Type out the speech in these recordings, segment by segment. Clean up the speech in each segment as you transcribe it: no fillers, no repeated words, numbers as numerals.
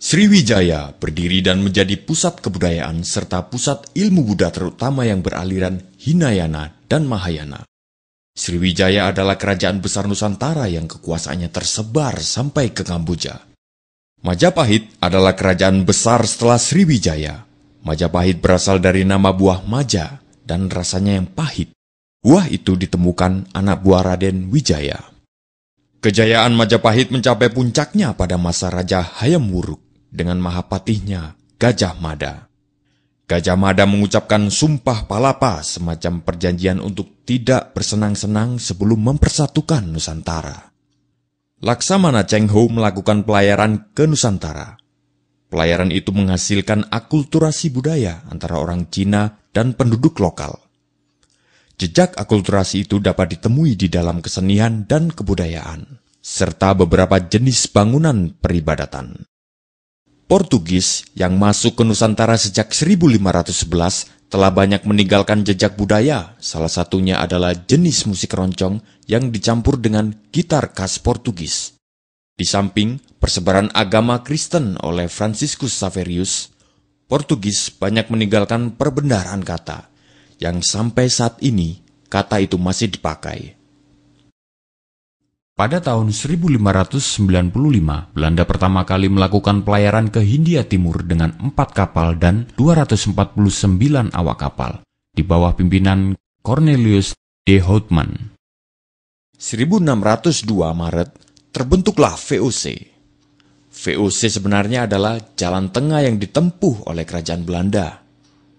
Sriwijaya berdiri dan menjadi pusat kebudayaan serta pusat ilmu Buddha terutama yang beraliran Hinayana dan Mahayana. Sriwijaya adalah kerajaan besar Nusantara yang kekuasaannya tersebar sampai ke Kamboja. Majapahit adalah kerajaan besar setelah Sriwijaya. Majapahit berasal dari nama buah maja dan rasanya yang pahit. Buah itu ditemukan anak buah Raden Wijaya. Kejayaan Majapahit mencapai puncaknya pada masa Raja Hayam Wuruk dengan mahapatihnya Gajah Mada. Gajah Mada mengucapkan sumpah palapa, semacam perjanjian untuk tidak bersenang-senang sebelum mempersatukan Nusantara. Laksamana Cheng Ho melakukan pelayaran ke Nusantara. Pelayaran itu menghasilkan akulturasi budaya antara orang Cina dan penduduk lokal. Jejak akulturasi itu dapat ditemui di dalam kesenian dan kebudayaan, serta beberapa jenis bangunan peribadatan. Portugis yang masuk ke Nusantara sejak 1511 telah banyak meninggalkan jejak budaya, salah satunya adalah jenis musik roncong yang dicampur dengan gitar khas Portugis. Di samping persebaran agama Kristen oleh Franciscus Xaverius, Portugis banyak meninggalkan perbendaharaan kata, yang sampai saat ini kata itu masih dipakai. Pada tahun 1595, Belanda pertama kali melakukan pelayaran ke Hindia Timur dengan 4 kapal dan 249 awak kapal, di bawah pimpinan Cornelius de Houtman. 1602 Maret, terbentuklah VOC. VOC sebenarnya adalah jalan tengah yang ditempuh oleh kerajaan Belanda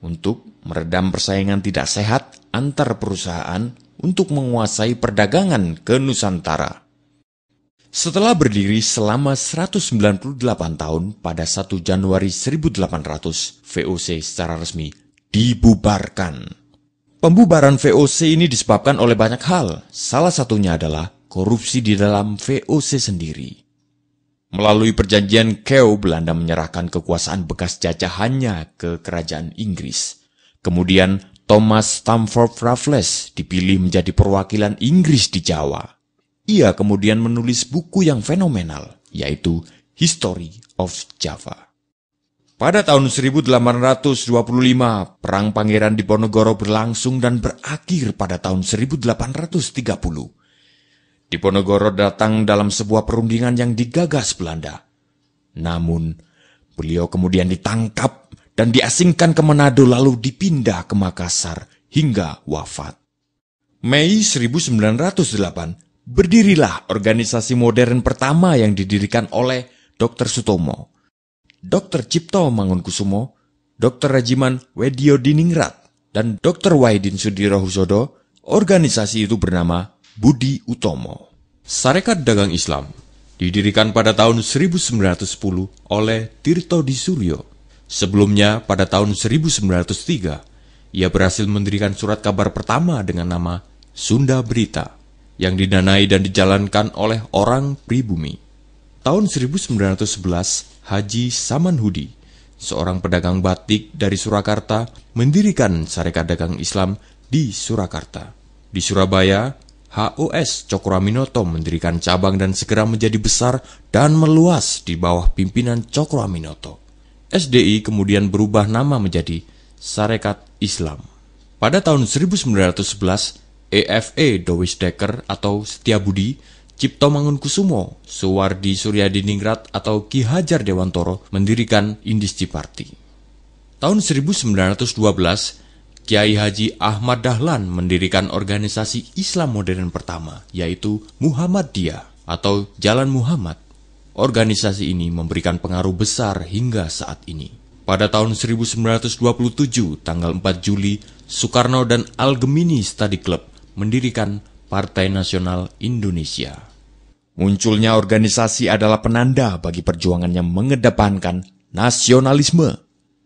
untuk meredam persaingan tidak sehat antar perusahaan untuk menguasai perdagangan ke Nusantara. Setelah berdiri selama 198 tahun, pada 1 Januari 1800, VOC secara resmi dibubarkan. Pembubaran VOC ini disebabkan oleh banyak hal, salah satunya adalah korupsi di dalam VOC sendiri. Melalui perjanjian Kew, Belanda menyerahkan kekuasaan bekas jajahannya ke kerajaan Inggris. Kemudian Thomas Stamford Raffles dipilih menjadi perwakilan Inggris di Jawa. Ia kemudian menulis buku yang fenomenal, yaitu History of Java. Pada tahun 1825, Perang Pangeran Diponegoro berlangsung dan berakhir pada tahun 1830. Diponegoro datang dalam sebuah perundingan yang digagas Belanda. Namun, beliau kemudian ditangkap dan diasingkan ke Manado lalu dipindah ke Makassar hingga wafat. Mei 1908, berdirilah organisasi modern pertama yang didirikan oleh Dr. Sutomo, Dr. Cipto Mangunkusumo, Dr. Rajiman Wediodiningrat, dan Dr. Wahidin Sudirohusodo. Organisasi itu bernama Budi Utomo. Sarekat Dagang Islam didirikan pada tahun 1910 oleh Tirto Di Suryo. Sebelumnya, pada tahun 1903, ia berhasil mendirikan surat kabar pertama dengan nama Sunda Berita, yang didanai dan dijalankan oleh orang pribumi. Tahun 1911, Haji Samanhudi, seorang pedagang batik dari Surakarta, mendirikan Sarekat Dagang Islam di Surakarta. Di Surabaya, HOS Cokroaminoto mendirikan cabang dan segera menjadi besar dan meluas di bawah pimpinan Cokroaminoto. SDI kemudian berubah nama menjadi Sarekat Islam. Pada tahun 1911, EFE Dowisdekker atau Setiabudi, Cipto Mangunkusumo, Suwardi Suryadiningrat atau Ki Hajar Dewantoro mendirikan Indisci Party. Tahun 1912, Kiai Haji Ahmad Dahlan mendirikan organisasi Islam modern pertama, yaitu Muhammadiyah atau Jalan Muhammad. Organisasi ini memberikan pengaruh besar hingga saat ini. Pada tahun 1927, tanggal 4 Juli, Soekarno dan Al-Gemini Study Club mendirikan Partai Nasional Indonesia. Munculnya organisasi adalah penanda bagi perjuangan yang mengedepankan nasionalisme.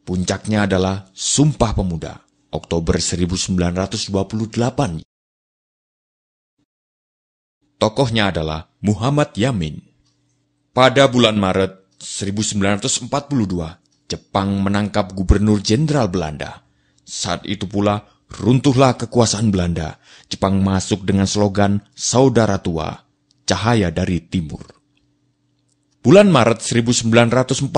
Puncaknya adalah Sumpah Pemuda, Oktober 1928. Tokohnya adalah Muhammad Yamin. Pada bulan Maret 1942, Jepang menangkap Gubernur Jenderal Belanda. Saat itu pula runtuhlah kekuasaan Belanda. Jepang masuk dengan slogan Saudara Tua, Cahaya dari Timur. Bulan Maret 1945,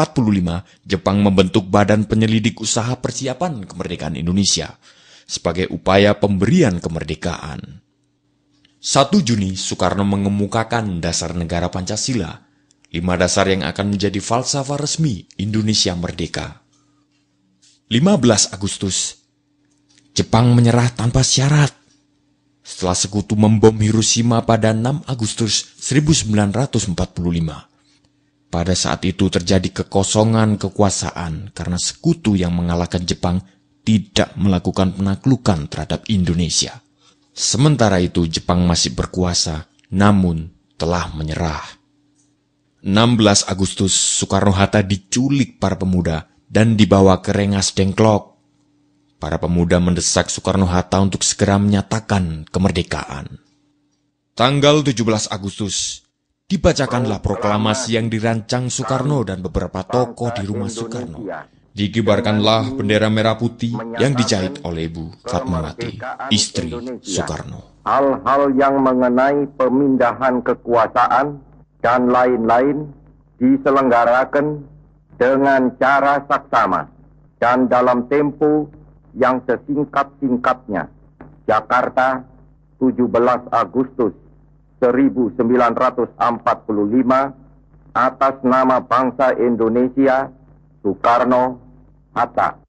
Jepang membentuk Badan Penyelidik Usaha Persiapan Kemerdekaan Indonesia sebagai upaya pemberian kemerdekaan. 1 Juni, Soekarno mengemukakan dasar negara Pancasila, 5 dasar yang akan menjadi falsafah resmi Indonesia merdeka. 15 Agustus, Jepang menyerah tanpa syarat. Setelah sekutu membom Hiroshima pada 6 Agustus 1945. Pada saat itu terjadi kekosongan kekuasaan karena sekutu yang mengalahkan Jepang tidak melakukan penaklukan terhadap Indonesia. Sementara itu Jepang masih berkuasa, namun telah menyerah. 16 Agustus, Soekarno-Hatta diculik para pemuda dan dibawa ke Rengas Dengklok. Para pemuda mendesak Soekarno-Hatta untuk segera menyatakan kemerdekaan. Tanggal 17 Agustus, dibacakanlah proklamasi yang dirancang Soekarno dan beberapa tokoh di rumah Soekarno. Dikibarkanlah bendera merah putih yang dijahit oleh Ibu Fatmawati, istri Soekarno. Hal-hal yang mengenai pemindahan kekuasaan dan lain-lain diselenggarakan dengan cara saksama dan dalam tempo yang sesingkat-singkatnya. Jakarta, 17 Agustus 1945, atas nama bangsa Indonesia, Soekarno-Hatta.